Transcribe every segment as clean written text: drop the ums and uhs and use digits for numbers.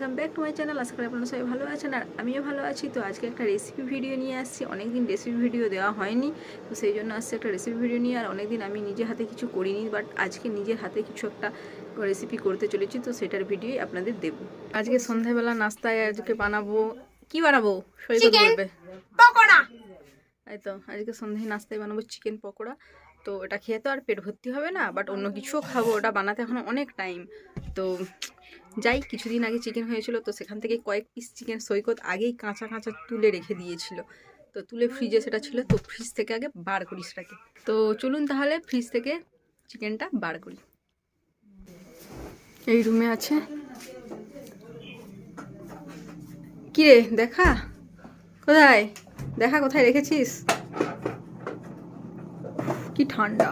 Welcome back to my channel. আশা করি আপনারা সবাই ভালো আছেন আর আমিও ভালো আছি। তো আজকে একটা রেসিপি ভিডিও নিয়ে আসছি। অনেকদিন রেসিপি ভিডিও দেওয়া হয়নি, তো সেই জন্য আসছে একটা রেসিপি ভিডিও নিয়ে। আর অনেকদিন আমি নিজের হাতে কিছু করিনি, বাট আজকে নিজের হাতে কিছু একটা রেসিপি করতে চলেছি, তো সেটার ভিডিওই আপনাদের দেব। আজকে সন্ধ্যাবেলা নাস্তায় আজকে বানাবো, কি বানাবো সৈকত বলবে, পকোড়া। তাই তো আজকে সন্ধ্যায় নাস্তায় বানাবো চিকেন পকোড়া। তো এটা খেয়ে তো আর পেট ভর্তি হবে না, বাট অন্য কিছুও খাবো, ওটা বানাতে এখন অনেক টাইম। তো যাই, কিছুদিন আগে চিকেন হয়েছিল, তো সেখান থেকে কয়েক পিস চিকেন সৈকত আগেই কাঁচা কাঁচা তুলে রেখে দিয়েছিল, তো তুলে ফ্রিজে সেটা ছিল, তো ফ্রিজ থেকে আগে বার করি সেটাকে। তো চলুন তাহলে ফ্রিজ থেকে চিকেনটা বার করি। এই রুমে আছে, কিরে দেখা কোথায়, দেখা কোথায় রেখেছিস? কি ঠান্ডা।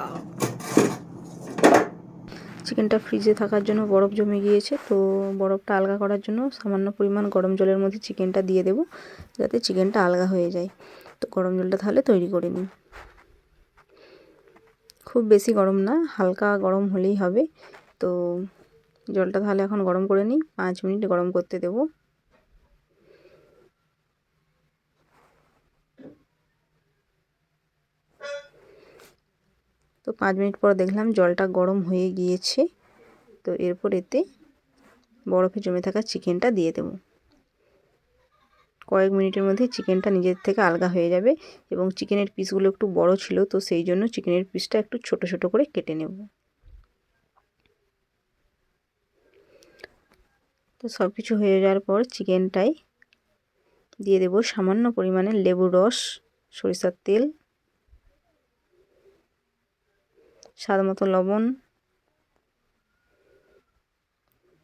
চিকেনটা ফ্রিজে থাকার জন্য বরফ জমে গিয়েছে, তো বরফটা আলগা করার জন্য সামান্য পরিমাণ গরম জলের মধ্যে চিকেনটা দিয়ে দেবো, যাতে চিকেনটা আলগা হয়ে যায়। তো গরম জলটা তাহলে তৈরি করে নিই। খুব বেশি গরম না, হালকা গরম হলেই হবে। তো জলটা তাহলে এখন গরম করে নিই, 5 মিনিট গরম করতে দেবো। তো 5 মিনিট পর দেখলাম জলটা গরম হয়ে গিয়েছে। তো এরপর এতে বরফে জমে থাকা চিকেনটা দিয়ে দেবো। কয়েক মিনিটের মধ্যে চিকেনটা নিজের থেকে আলগা হয়ে যাবে, এবং চিকেনের পিসগুলো একটু বড় ছিল, তো সেই জন্য চিকেনের পিসটা একটু ছোট ছোট করে কেটে নেব। তো সব কিছু হয়ে যাওয়ার পর চিকেনটাই দিয়ে দেব সামান্য পরিমাণে লেবুর রস, সরিষার তেল, স্বাদ মতো লবণ,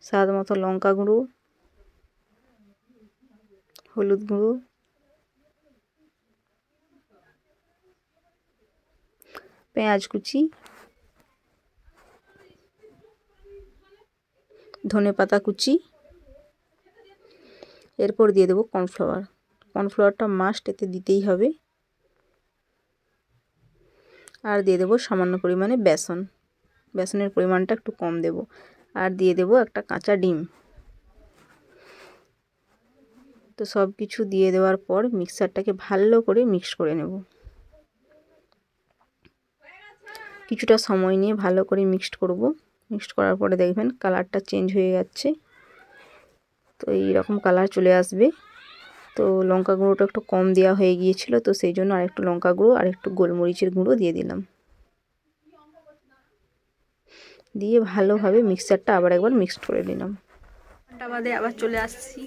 স্বাদ মতো লঙ্কা গুঁড়ো, হলুদ গুঁড়ো, পেঁয়াজ কুচি, ধনেপাতা কুচি। এরপর দিয়ে দেবো কর্নফ্লাওয়ার। কর্নফ্লাওয়ারটা মাস্ট এতে দিতেই হবে। আর দিয়ে দেবো সামান্য পরিমাণে বেসন, বেসনের পরিমাণটা একটু কম দেব। আর দিয়ে দেবো একটা কাঁচা ডিম। তো সব কিছু দিয়ে দেওয়ার পর মিক্সারটাকে ভালো করে মিক্স করে নেব। কিছুটা সময় নিয়ে ভালো করে মিক্সড করব। মিক্সড করার পরে দেখবেন কালারটা চেঞ্জ হয়ে যাচ্ছে। তো এই রকম কালার চলে আসবে। তো লঙ্কা গুঁড়োটা একটু কম দেওয়া হয়ে গিয়েছিল, তো সেই জন্য আরেকটু লঙ্কা গুঁড়ো আর একটু গোলমরিচের গুঁড়ো দিয়ে দিলাম। দিয়ে ভালোভাবে মিক্সারটা আবার একবার মিক্সড করে নিলাম। ঘন্টা বাদে আবার চলে আসছি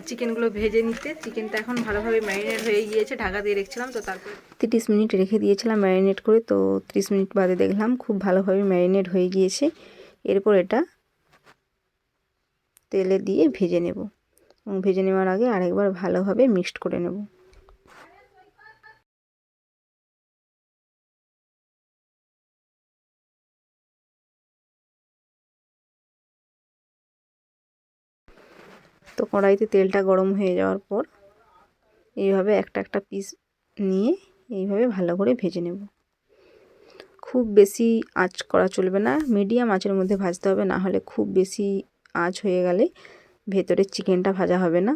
চিকেনগুলো ভেজে নিতে। চিকেনটা এখন ভালোভাবে ম্যারিনেট হয়ে গিয়েছে, ঢাকা দিয়ে রেখেছিলাম, তো তারপর 30 মিনিট রেখে দিয়েছিলাম ম্যারিনেট করে। তো 30 মিনিট বাদে দেখলাম খুব ভালোভাবে ম্যারিনেট হয়ে গিয়েছে। এরপর এটা তেলে দিয়ে ভেজে নেব, এবং ভেজে নেওয়ার আগে আরেকবার ভালোভাবে মিক্সড করে নেব। তো কড়াইতে তেলটা গরম হয়ে যাওয়ার পর এইভাবে একটা একটা পিস নিয়ে এইভাবে ভালো করে ভেজে নেব। খুব বেশি আঁচ করা চলবে না, মিডিয়াম আঁচের মধ্যে ভাজতে হবে, না হলে খুব বেশি আঁচ হয়ে গেলে ভেতরের চিকেনটা ভাজা হবে না,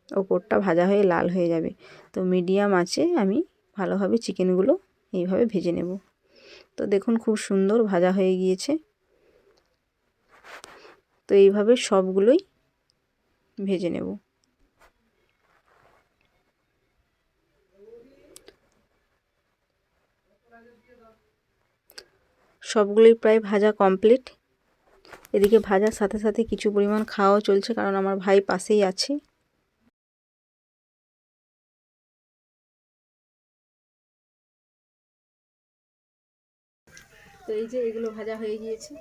ওপরটা ভাজা হয়ে লাল হয়ে যাবে। তো মিডিয়াম আঁচে আমি ভালোভাবে চিকেনগুলো এইভাবে ভেজে নেব। তো দেখুন খুব সুন্দর ভাজা হয়ে গিয়েছে। তো এইভাবে সবগুলোই ভেজে নেব। সবগুলোই প্রায় ভাজা কমপ্লিট। এদিকে ভাজার সাথে সাথে কিছু পরিমাণ খাওয়াও চলছে, কারণ আমার ভাই পাশেই আছে। তো এই যে এগুলো ভাজা হয়ে গিয়েছে।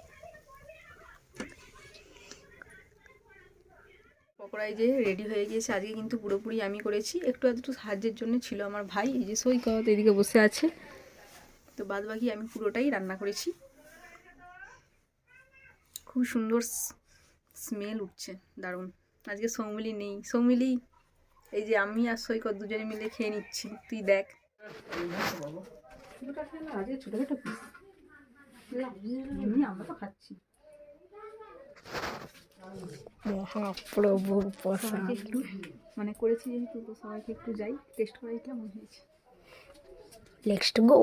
পকোড়াই যে রেডি হয়ে গিয়েছে। আজকে কিন্তু পুরোপুরি আমি করেছি, একটু আধটু সাহায্যের জন্য ছিল আমার ভাই, এই যে সৈকত এদিকে বসে আছে। তো বাদ বাকি আমি পুরোটাই রান্না করেছি। খুব সুন্দর স্মেল উঠছে, দারুণ। আজকে সৌমিলি নেই, সৌমিলি এই যে আমি আর সৈকত দুজনে মিলে খেয়ে নিচ্ছি, তুই দেখ। ছোটখাটো পিস আমরা তো খাচ্ছি। মহাপ্রভুর প্রসাদ। একটু মানে করেছি যেহেতু, তো সবাইকে একটু যাই টেস্ট করাই কেমন হয়েছে। নেক্সট গো।